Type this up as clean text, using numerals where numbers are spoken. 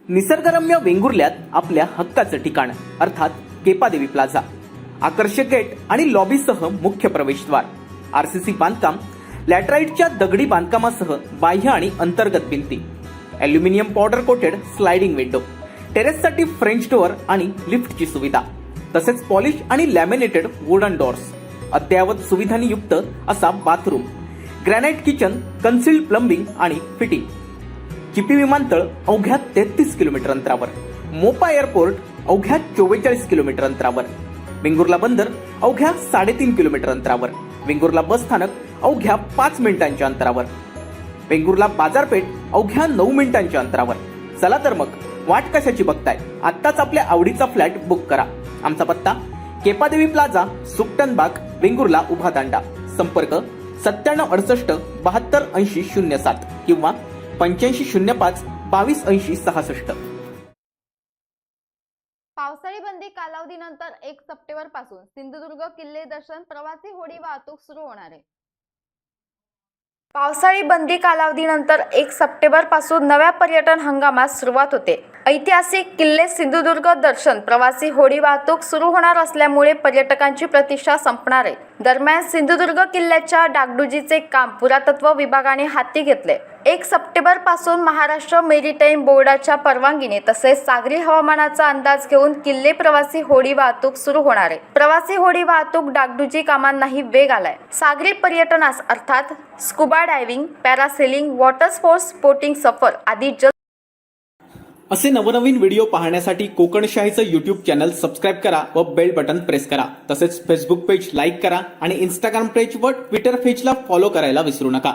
निसर्गरम्य वेंगुर्ल्यात आपल्या हक्काचं ठिकाण अर्थात केपादेवी प्लाझा. आकर्षक गेट आणि लॉबीसह मुख्य प्रवेशद्वार, आरसीसी बांधकाम, लॅटराईटच्या दगडी बांधकामासह बाह्य आणि अंतर्गत भिंती, aluminium powder coated sliding window, टेरेससाठी फ्रेंच डोअर आणि लिफ्टची सुविधा, तसेच पॉलिश आणि लॅमिनेटेड वुडन डोअर्स, अद्ययावत सुविधांनी युक्त असा bathroom, granite kitchen, concealed plumbing आणि फिटिंग. चिपी विमानतळ अवघ्या 33 किलोमीटर अंतरावर, मोपा एअरपोर्ट अवघ्या 44 किलोमीटर अंतरावर, वेंगुर्ला बंदर अवघ्या 3.5 किलोमीटर अंतरावर, वेंगुर्ला बस स्थानक अवघ्या 5 मिनिटांच्या अंतरावर, वेंगुर्ला बाजारपेठ अवघ्या 9 मिनिटांच्या अंतरावर. चला तर मग वाट कशाची बघताय, आत्ताच आपल्या आवडीचा फ्लॅट बुक करा. आमचा पत्ता केपादेवी प्लाझा, सुकटनबाग, वेंगुर्ला उभा दांडा. संपर्क 9768 72 80 07 किंवा 8505 22 80 66. पावसाळी बंदी कालावधीनंतर 1 सप्टेंबर पासून सिंधुदुर्ग किल्ले दर्शन प्रवासी होडी वाहतूक सुरू होणार आहे. पावसाळी बंदी कालावधीनंतर 1 सप्टेंबर पासून नव्या पर्यटन हंगामास सुरुवात होते. ऐतिहासिक किल्ले सिंधुदुर्ग दर्शन प्रवासी होडी वाहतूक सुरू होणार असल्यामुळे पर्यटकांची प्रतीक्षा संपणार आहे. दरम्यान सिंधुदुर्ग किल्ल्याच्या डागडुजीचे काम पुरातत्व विभागाने हाती घेतले. 1 सप्टेंबर पासून महाराष्ट्र मेरीटाईम बोर्डाच्या परवानगीने तसेच सागरी हवामानाचा अंदाज घेऊन किल्ले प्रवासी होडी वाहतूक सुरू होणार आहे. प्रवासी होडी वाहतूक डागडुजी कामांनाही वेग आलाय. सागरी पर्यटनास अर्थात scuba diving, parasailing, water sports, boating सफर आदी असे नवनवीन व्हिडिओ पाहण्यासाठी कोकणशाहीचं यूट्यूब चॅनल सबस्क्राईब करा व बेल बटन प्रेस करा. तसेच फेसबुक पेज लाईक करा आणि इंस्टाग्राम पेज व ट्विटर पेजला फॉलो करायला विसरू नका.